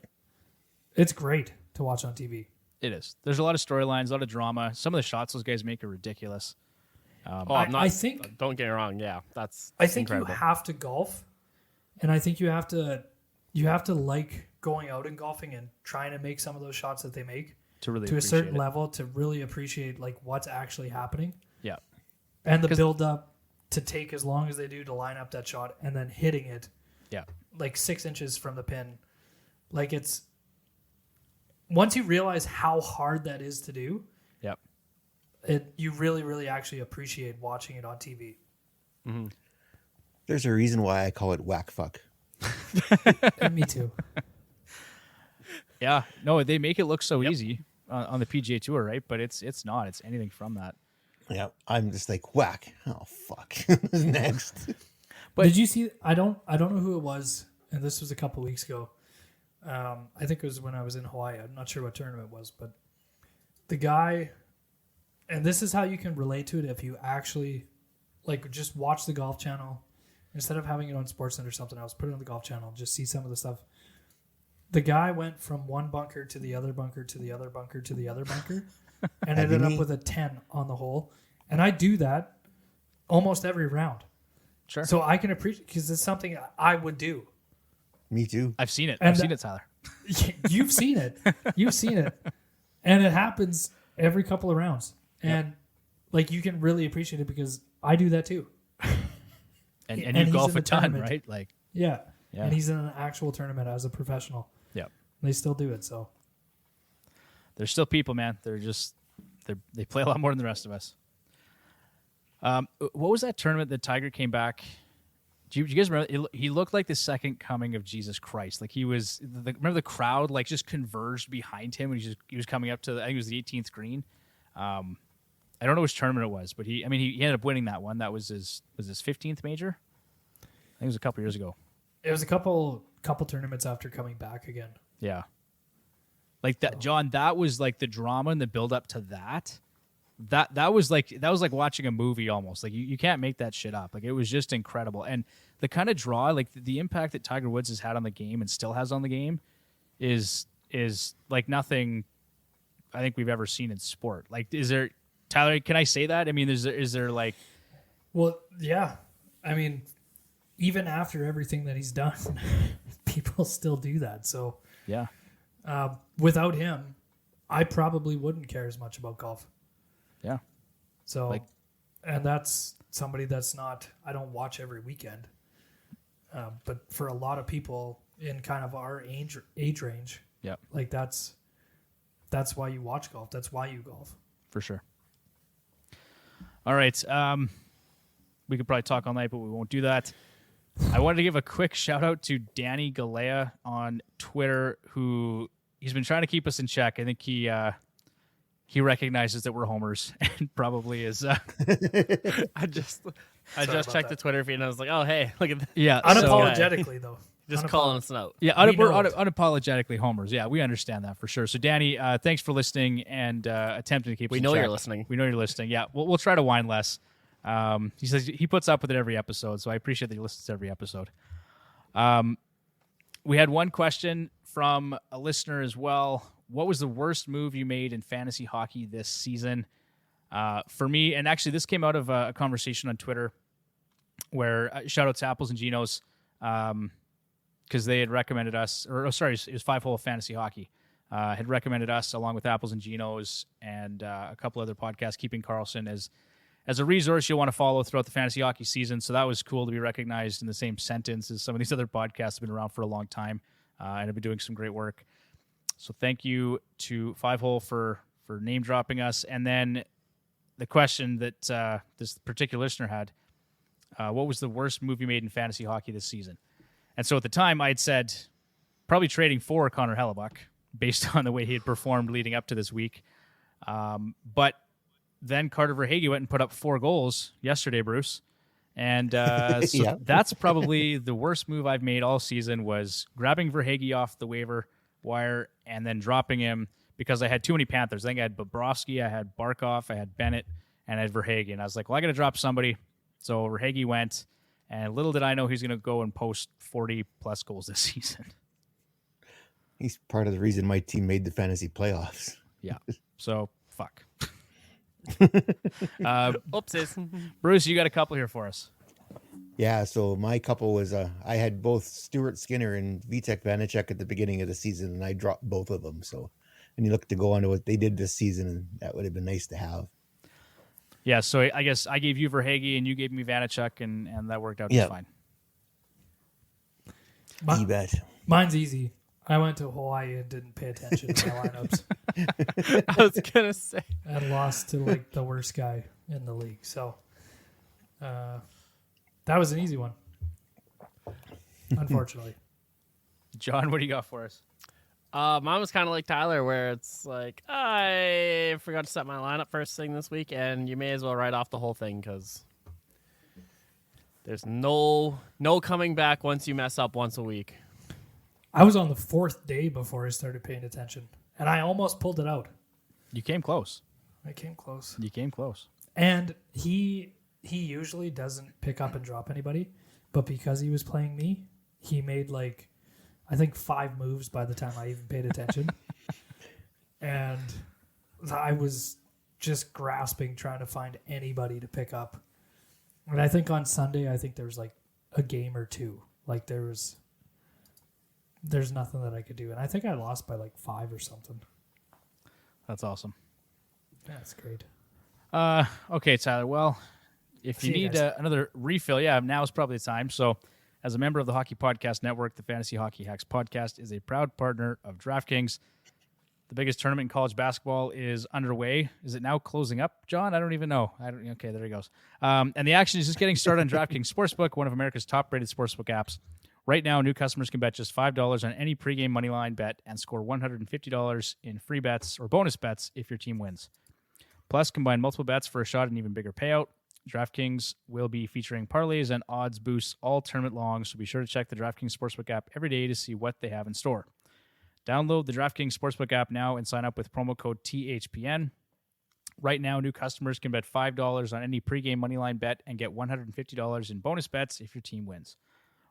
it's great to watch on TV. It is. There's a lot of storylines, a lot of drama. Some of the shots those guys make are ridiculous. I think Don't get me wrong. Yeah, that's I think incredible. you have to golf, and I think you have to like going out and golfing and trying to make some of those shots that they make To really to a appreciate certain it. level to really appreciate like what's actually happening Yeah. and the build up to take as long as they do to line up that shot and then hitting it Yeah. like 6 inches from the pin. Like it's once you realize how hard that is to do, Yep. you really, really actually appreciate watching it on TV. There's a reason why I call it whack fuck. And me too. Yeah. No, they make it look so easy on the PGA Tour, right? But it's not. It's anything from that. Yeah, I'm just like whack. Oh fuck. Next. But- Did you see? I don't know who it was, and this was a couple weeks ago. I think it was when I was in Hawaii. I'm not sure what tournament it was, but the guy, and this is how you can relate to it if you actually like just watch the Golf Channel instead of having it on SportsCenter or something else. Put it on the Golf Channel, just see some of the stuff. The guy went from one bunker to the other bunker to the other bunker to the other bunker, and ended up with a 10 on the hole. And I do that almost every round. Sure. So I can appreciate because it's something I would do. Me too. I've seen it. And I've seen it, Tyler. You've seen it. You've seen it. And it happens every couple of rounds. And like you can really appreciate it because I do that too. And and you he's golf in a the ton, tournament. right? Like, Yeah. Yeah. And he's in an actual tournament as a professional. yeah. They still do it. So They're still people, man. They play a lot more than the rest of us. What was that tournament that Tiger came back? Do you guys remember? He looked like the second coming of Jesus Christ. Like he was. Remember the crowd like just converged behind him when he was coming up to. I think it was the 18th green. I don't know which tournament it was, but he ended up winning that one. That was his 15th major. I think it was a couple years ago. It was a couple tournaments after coming back again. Yeah. Like that, John, that was like the drama and the build up to that. That was like watching a movie almost. Like you can't make that shit up. Like it was just incredible. And the kind of draw, like the impact that Tiger Woods has had on the game and still has on the game is like nothing I think we've ever seen in sport. Like, is there, Tyler, can I say that? I mean, is there like... Well, yeah. I mean, even after everything that he's done, people still do that. So yeah, without him, I probably wouldn't care as much about golf. Yeah. So, like, and that's somebody that's not, I don't watch every weekend. But for a lot of people in kind of our age range, yeah, like that's why you watch golf. That's why you golf. For sure. All right. We could probably talk all night, but we won't do that. I wanted to give a quick shout out to Danny Galea on Twitter, who he's been trying to keep us in check. I think he recognizes that we're homers and probably is. I just checked the Twitter feed and I was like, oh, hey, look at that. Yeah. Unapologetically, though. Just calling us out. Yeah, we're unapologetically homers. Yeah, we understand that for sure. So, Danny, thanks for listening and attempting to keep us We in know check. you're listening. We know you're listening. Yeah, we'll try to whine less. He says he puts up with it every episode, so I appreciate that he listens to every episode. We had one question from a listener as well. What was the worst move you made in fantasy hockey this season? For me, and actually this came out of a conversation on Twitter where shout out to Apples and Genos because they had recommended us, it was 5 Hole Fantasy Hockey, had recommended us along with Apples and Genos and a couple other podcasts, Keeping Carlson as a resource you'll want to follow throughout the fantasy hockey season. So that was cool to be recognized in the same sentence as some of these other podcasts have been around for a long time and have been doing some great work. So thank you to 5 Hole for name dropping us. And then the question that this particular listener had, what was the worst move you made in fantasy hockey this season? And so at the time I had said probably trading for Connor Hellebuck based on the way he had performed leading up to this week. But then Carter Verhaeghe went and put up 4 goals yesterday, Bruce. And so that's probably the worst move I've made all season was grabbing Verhaeghe off the waiver wire and then dropping him because I had too many Panthers. I think I had Bobrovsky, I had Barkov, I had Bennett, and I had Verhaeghe. And I was like, well, I got to drop somebody. So Verhaeghe went, and little did I know he's going to go and post 40-plus goals this season. He's part of the reason my team made the fantasy playoffs. Yeah. So, fuck. Oopsies. Bruce, you got a couple here for us. Yeah, so my couple was I had both Stuart Skinner and Vitek Vanacek at the beginning of the season, and I dropped both of them. So, and you look to go on to what they did this season, and that would have been nice to have. Yeah, so I guess I gave you Verhaeghe and you gave me Vanacek, and that worked out just fine. You bet. Mine's easy. I went to Hawaii and didn't pay attention to my lineups. I was going to say. And lost to like the worst guy in the league. So that was an easy one, unfortunately. John, what do you got for us? Mine was kind of like Tyler, where it's like, I forgot to set my lineup first thing this week, and you may as well write off the whole thing because there's no coming back once you mess up once a week. I was on the 4th day before I started paying attention, and I almost pulled it out. You came close. I came close. You came close. And he usually doesn't pick up and drop anybody, but because he was playing me, he made like, I think 5 moves by the time I even paid attention. And I was just grasping, trying to find anybody to pick up. And I think on Sunday, I think there was like a game or 2. Like there's nothing that I could do. And I think I lost by like 5 or something. That's awesome. That's great. Okay, Tyler. Well, if you need another refill, now is probably the time. So, as a member of the Hockey Podcast Network, the Fantasy Hockey Hacks podcast is a proud partner of DraftKings. The biggest tournament in college basketball is underway. Is it now closing up, John? I don't even know. Okay, there he goes. And the action is just getting started on DraftKings Sportsbook, one of America's top-rated sportsbook apps. Right now, new customers can bet just $5 on any pregame moneyline bet and score $150 in free bets or bonus bets if your team wins. Plus, combine multiple bets for a shot at an even bigger payout. DraftKings will be featuring parlays and odds boosts all tournament long, so be sure to check the DraftKings Sportsbook app every day to see what they have in store. Download the DraftKings Sportsbook app now and sign up with promo code THPN. Right now, new customers can bet $5 on any pregame moneyline bet and get $150 in bonus bets if your team wins.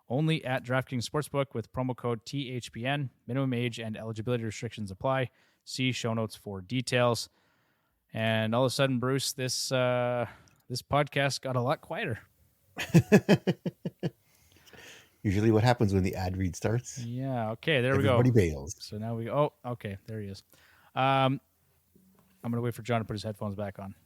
Only at DraftKings Sportsbook with promo code THPN. Minimum age and eligibility restrictions apply. See show notes for details. And all of a sudden, Bruce, this podcast got a lot quieter. Usually what happens when the ad read starts. Yeah, okay, there Everybody we go. bails. So now okay, there he is. I'm going to wait for John to put his headphones back on.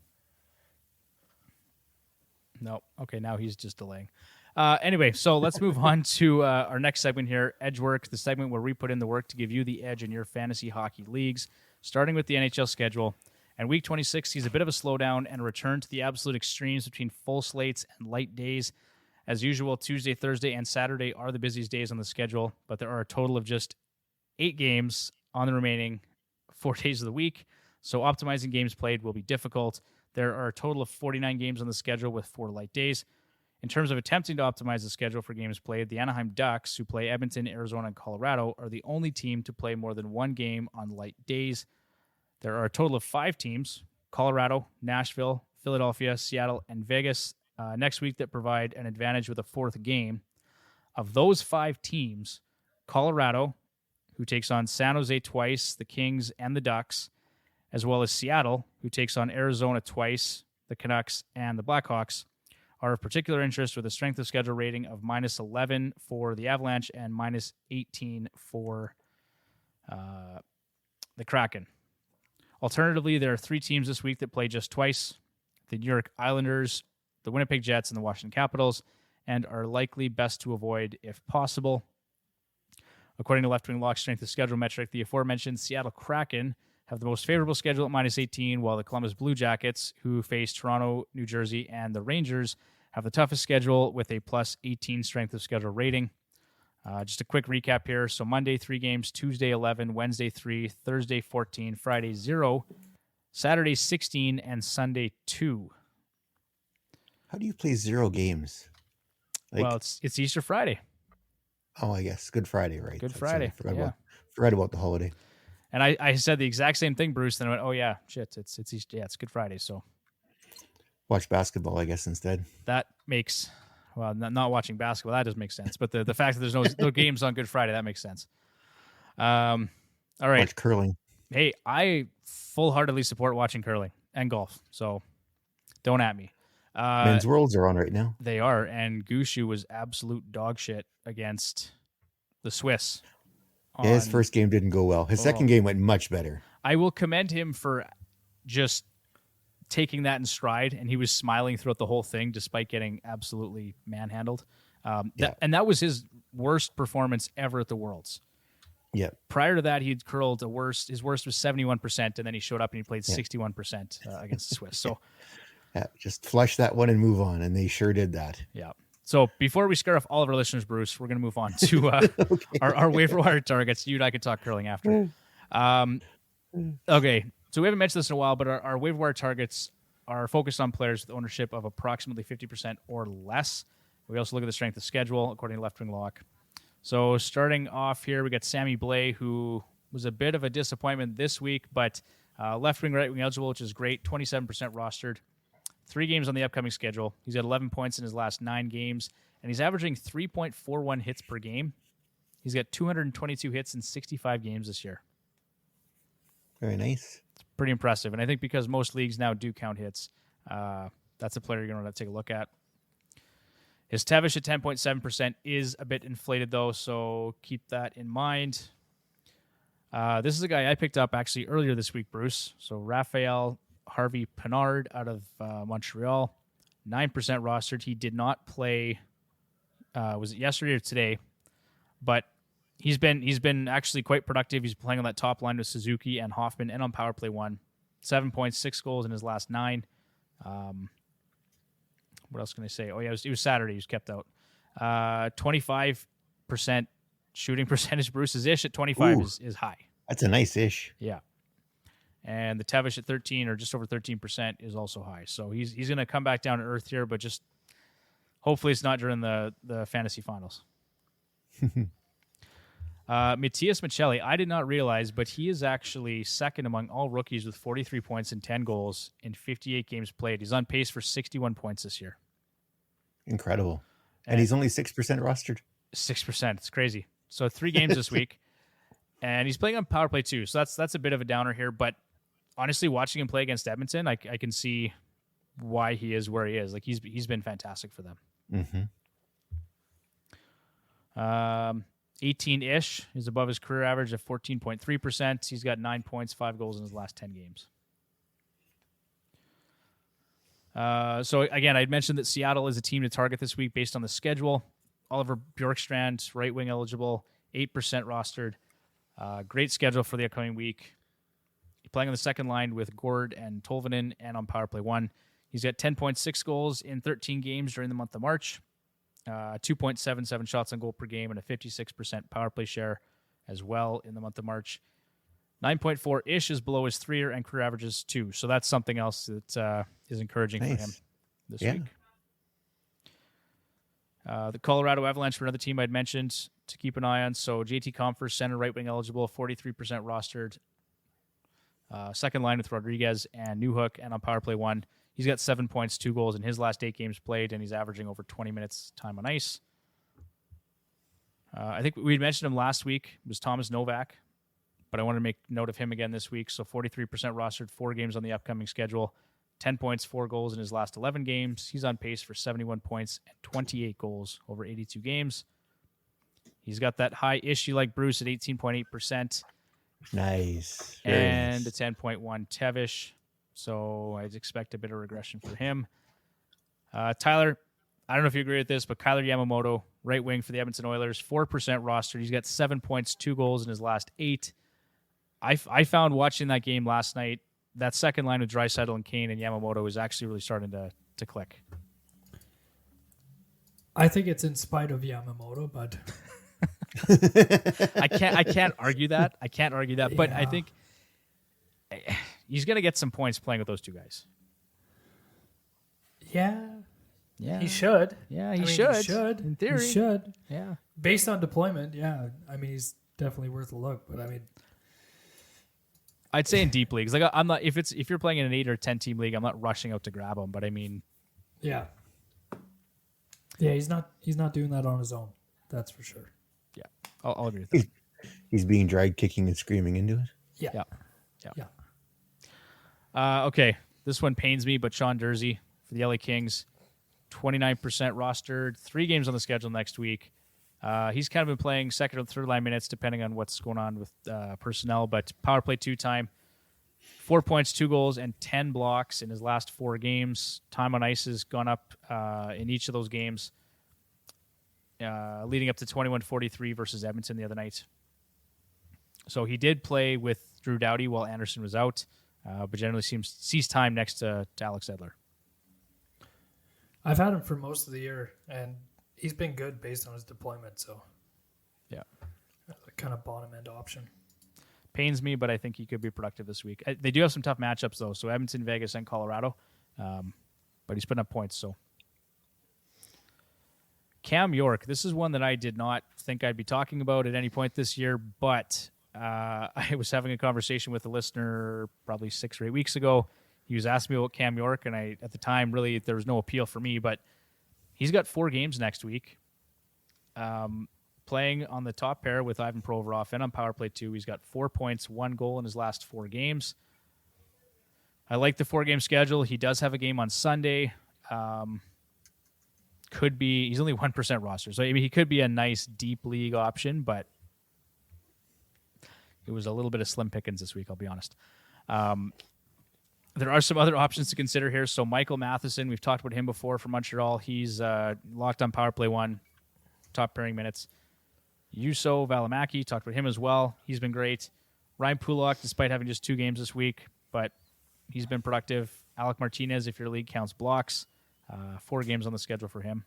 No, okay, now he's just delaying. Anyway, so let's move on to our next segment here, Edge Work, the segment where we put in the work to give you the edge in your fantasy hockey leagues, starting with the NHL schedule. And week 26 sees a bit of a slowdown and a return to the absolute extremes between full slates and light days. As usual, Tuesday, Thursday, and Saturday are the busiest days on the schedule, but there are a total of just 8 games on the remaining 4 days of the week, so optimizing games played will be difficult. There are a total of 49 games on the schedule with 4 light days. In terms of attempting to optimize the schedule for games played, the Anaheim Ducks, who play Edmonton, Arizona, and Colorado, are the only team to play more than 1 game on light days. There are a total of 5 teams, Colorado, Nashville, Philadelphia, Seattle, and Vegas, next week that provide an advantage with a 4th game. Of those 5 teams, Colorado, who takes on San Jose twice, the Kings, and the Ducks, as well as Seattle, who takes on Arizona twice, the Canucks, and the Blackhawks, are of particular interest with a strength of schedule rating of -11 for the Avalanche and -18 for the Kraken. Alternatively, there are 3 teams this week that play just twice, the New York Islanders, the Winnipeg Jets, and the Washington Capitals, and are likely best to avoid if possible. According to Left Wing Lock's strength of schedule metric, the aforementioned Seattle Kraken have the most favorable schedule at -18, while the Columbus Blue Jackets, who face Toronto, New Jersey, and the Rangers, have the toughest schedule with a +18 strength of schedule rating. Just a quick recap here. So Monday, 3 games, Tuesday, 11, Wednesday, 3, Thursday, 14, Friday, 0, Saturday, 16, and Sunday, 2. How do you play 0 games? Well, it's Easter Friday. Oh, I guess Good Friday, right? Good That's Friday, right. yeah. Forgot about the holiday. And I said the exact same thing, Bruce. Then I went, oh yeah, shit, it's Easter. Yeah, it's Good Friday. So Watch basketball, I guess, instead. that makes, well, not watching basketball, that does make sense. But the fact that there's no games on Good Friday, that makes sense. All right. Watch curling. Hey, I full-heartedly support watching curling and golf. So don't at me. Men's Worlds are on right now. They are, and Gushu was absolute dog shit against the Swiss. Yeah, his first game didn't go well. His second game went much better. I will commend him for just taking that in stride, and he was smiling throughout the whole thing despite getting absolutely manhandled. And that was his worst performance ever at the Worlds. Yeah. Prior to that, he'd curled his worst was 71%, and then he showed up and he played 61% against the Swiss. So Yeah, just flush that one and move on, and they sure did that. yeah. So before we scare off all of our listeners, Bruce, we're going to move on to our waiver wire targets. You and I can talk curling after. Okay, so we haven't mentioned this in a while, but our waiver wire targets are focused on players with ownership of approximately 50% or less. We also look at the strength of schedule, according to Left Wing Lock. So starting off here, we got Sammy Blais, who was a bit of a disappointment this week, but left wing, right wing eligible, which is great, 27% rostered. 3 games on the upcoming schedule. He's got 11 points in his last 9 games, and he's averaging 3.41 hits per game. He's got 222 hits in 65 games this year. Very nice. It's pretty impressive, and I think because most leagues now do count hits, that's a player you're going to want to take a look at. His Tevish at 10.7% is a bit inflated, though, so keep that in mind. This is a guy I picked up actually earlier this week, Bruce. So Raphael Harvey Pinard out of Montreal, 9% rostered. He did not play, was it yesterday or today? But he's been actually quite productive. He's playing on that top line with Suzuki and Hoffman and on power play 1. 7 points, 6 goals in his last 9. What else can I say? Oh, yeah, it was Saturday. He was kept out. 25% shooting percentage. Bruce is ish at 25 is high. That's a nice ish. Yeah. And the Tevish at 13 or just over 13% is also high. So he's going to come back down to earth here, but just hopefully it's not during the fantasy finals. Matthias Michelli, I did not realize, but he is actually second among all rookies with 43 points and 10 goals in 58 games played. He's on pace for 61 points this year. Incredible. And he's only 6% rostered. 6%. It's crazy. So 3 games this week. And he's playing on power play too. So that's a bit of a downer here. But honestly, watching him play against Edmonton, I can see why he is where he is. Like he's been fantastic for them. Mm-hmm. 18-ish is above his career average of 14.3%. He's got 9 points, 5 goals in his last 10 games. So again, I'd mentioned that Seattle is a team to target this week based on the schedule. Oliver Bjorkstrand, right wing eligible, 8% rostered. Great schedule for the upcoming week. He's playing on the second line with Gord and Tolvanen and on power play 1. He's got 10.6 goals in 13 games during the month of March. 2.77 shots on goal per game and a 56% power play share as well in the month of March. 9.4-ish is below his 3-year and career averages too. So that's something else that is encouraging for him this week. The Colorado Avalanche for another team I'd mentioned to keep an eye on. So JT Compher, center right wing eligible, 43% rostered. Second line with Rodriguez and Newhook, and on power play 1. He's got 7 points, 2 goals in his last 8 games played, and he's averaging over 20 minutes time on ice. I think we mentioned him last week. It was Thomas Novak, but I want to make note of him again this week. So 43% rostered, 4 games on the upcoming schedule, 10 points, 4 goals in his last 11 games. He's on pace for 71 points and 28 goals over 82 games. He's got that high issue like Bruce at 18.8%. Nice. And nice. a 10.1 Tevish. So I'd expect a bit of regression for him. Tyler, I don't know if you agree with this, but Kyler Yamamoto, right wing for the Edmonton Oilers, 4% rostered. He's got 7 points, 2 goals in his last 8. I found watching that game last night, that second line with Draisaitl and Kane and Yamamoto is actually really starting to click. I think it's in spite of Yamamoto, but I can't argue that. But I think he's going to get some points playing with those two guys. Yeah, Yeah, he should. Yeah, He should. In theory, He should. Yeah, Based on deployment, yeah. I mean, he's definitely worth a look. But I mean, I'd say in deep leagues. Like I'm not if you're playing in an 8 or 10 team league, I'm not rushing out to grab him. But I mean, yeah, he's not doing that on his own. That's for sure. yeah, I'll agree with that. He's being dragged kicking and screaming into it. Yeah. Okay, this one pains me, but Sean Dursey for the LA Kings, 29% rostered, 3 games on the schedule next week. He's kind of been playing second or third line minutes depending on what's going on with personnel, but power play 2 time, 4 points, 2 goals, and 10 blocks in his last 4 games. Time on ice has gone up in each of those games, leading up to 21-43 versus Edmonton the other night. So he did play with Drew Doughty while Anderson was out, but generally sees time next to Alex Edler. I've had him for most of the year, and he's been good based on his deployment. So, Yeah. Kind of bottom end option. Pains me, but I think he could be productive this week. They do have some tough matchups, though. So Edmonton, Vegas, and Colorado. But he's putting up points. So Cam York, this is one that I did not think I'd be talking about at any point this year, but I was having a conversation with a listener probably 6 or 8 weeks ago. He was asking me about Cam York, and at the time, really, there was no appeal for me, but he's got 4 games next week. Playing on the top pair with Ivan Provorov and on power play 2. He's got 4 points, 1 goal in his last 4 games. I like the 4-game schedule. He does have a game on Sunday. Could be, he's only 1% roster. So I mean, he could be a nice deep league option, but it was a little bit of slim pickings this week, I'll be honest. There are some other options to consider here. So Michael Matheson, we've talked about him before for Montreal. He's locked on power play 1, top pairing minutes. Juuso Valimaki, talked about him as well. He's been great. Ryan Pulock, despite having just 2 games this week, but he's been productive. Alec Martinez, if your league counts blocks, 4 games on the schedule for him.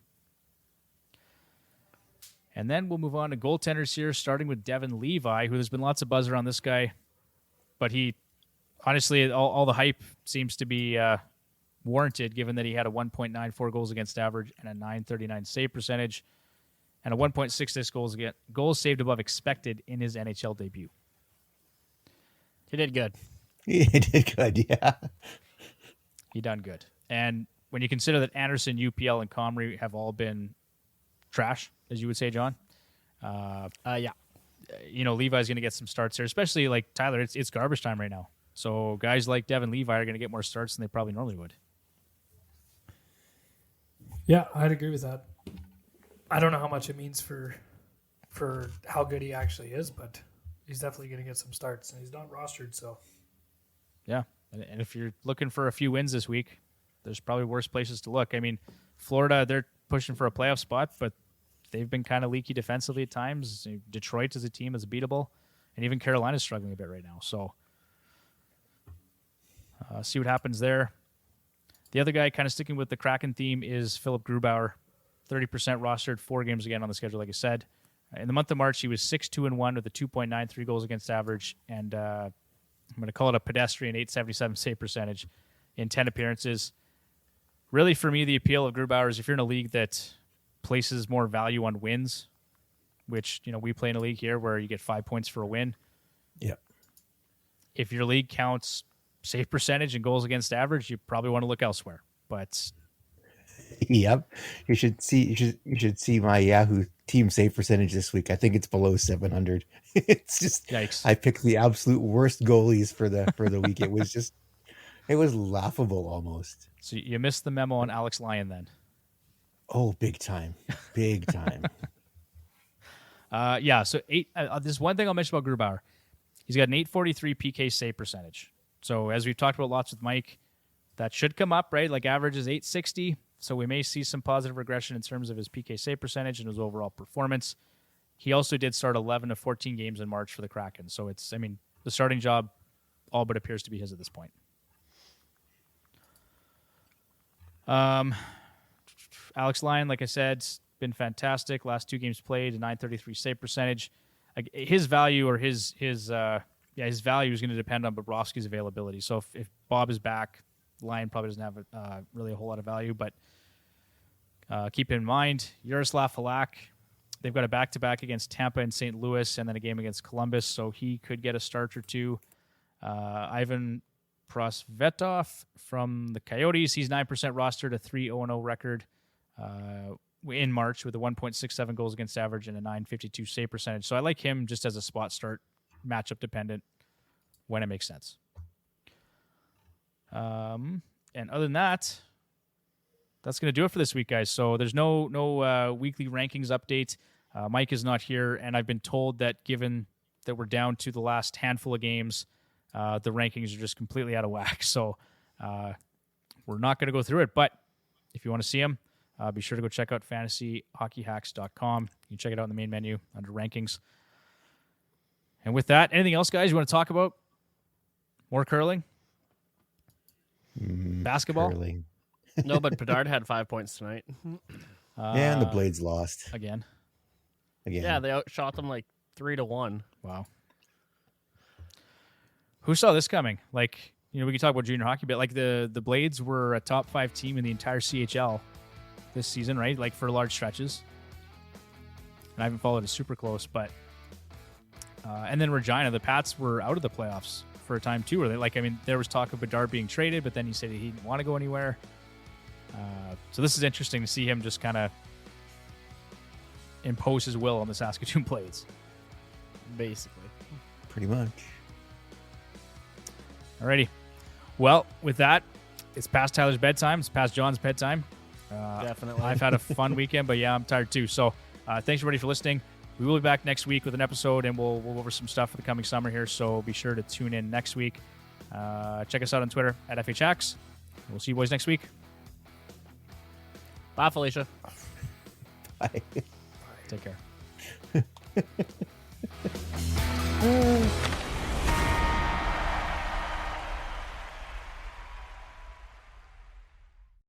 And then we'll move on to goaltenders here, starting with Devin Levi, who there's been lots of buzz around this guy, but he honestly, all the hype seems to be warranted, given that he had a 1.94 goals against average and a 939 save percentage, and a 1.66 goals saved above expected in his NHL debut. He did good. He did good, yeah. He done good. And when you consider that Anderson, UPL, and Comrie have all been trash, as you would say, John, Yeah. Levi's going to get some starts there, especially like Tyler. It's garbage time right now. So guys like Devin Levi are going to get more starts than they probably normally would. Yeah, I'd agree with that. I don't know how much it means for how good he actually is, but he's definitely going to get some starts, and he's not rostered, so. Yeah, and if you're looking for a few wins this week, there's probably worse places to look. I mean, Florida, they're pushing for a playoff spot, but they've been kind of leaky defensively at times. Detroit as a team is beatable, and even Carolina's struggling a bit right now. So see what happens there. The other guy kind of sticking with the Kraken theme is Philip Grubauer, 30% rostered, 4 games again on the schedule, like I said. In the month of March, he was 6-2-1 with a 2.93 goals against average, and I'm going to call it a pedestrian 877 save percentage in 10 appearances. Really, for me, the appeal of Grubauer is if you're in a league that places more value on wins, which we play in a league here where you get 5 points for a win. Yep. If your league counts save percentage and goals against average, you probably want to look elsewhere. But Yep. You should see my Yahoo team save percentage this week. I think it's below 700. It's just yikes. I picked the absolute worst goalies for the week. It was laughable almost. So you missed the memo on Alex Lyon then. Oh, big time. Big time. So this one thing I'll mention about Grubauer. He's got an 843 PK save percentage. So as we've talked about lots with Mike, that should come up, right? Like average is 860. So we may see some positive regression in terms of his PK save percentage and his overall performance. He also did start 11 of 14 games in March for the Kraken. So the starting job all but appears to be his at this point. Alex Lyon, like I said, been fantastic. Last 2 games played, a 933 save percentage. His value or his value is going to depend on Bobrovsky's availability. So if Bob is back, Lyon probably doesn't have really a whole lot of value. But keep in mind, Yaroslav Halak, they've got a back-to-back against Tampa and St. Louis, and then a game against Columbus, so he could get a start or two. Ivan Prosvetov from the Coyotes, he's 9% rostered, a 3-0-0 record in March with a 1.67 goals against average and a 952 save percentage. So I like him just as a spot start, matchup dependent when it makes sense. And other than that, that's going to do it for this week, guys. So there's no weekly rankings update. Mike is not here, and I've been told that given that we're down to the last handful of games, the rankings are just completely out of whack. So we're not going to go through it. But if you want to see them, be sure to go check out fantasyhockeyhacks.com. You can check it out in the main menu under rankings. And with that, anything else, guys, you want to talk about? More curling? Basketball? Curling. No, but Bedard had 5 points tonight. And the Blades lost Again. Yeah, they outshot them like 3-1. Wow. Who saw this coming? We can talk about junior hockey, but the Blades were a top 5 team in the entire CHL this season, right? For large stretches. And I haven't followed it super close, but and then Regina, the Pats were out of the playoffs for a time too. Where there was talk of Bedard being traded, but then he said he didn't want to go anywhere. So this is interesting to see him just kind of impose his will on the Saskatoon Blades. Basically. Pretty much. Alrighty. Well, with that, it's past Tyler's bedtime. It's past John's bedtime. Definitely. I've had a fun weekend, but yeah, I'm tired too. So thanks everybody for listening. We will be back next week with an episode, and we'll go over some stuff for the coming summer here. So be sure to tune in next week. Check us out on Twitter at FHX. We'll see you boys next week. Bye, Felicia. Bye. Take care.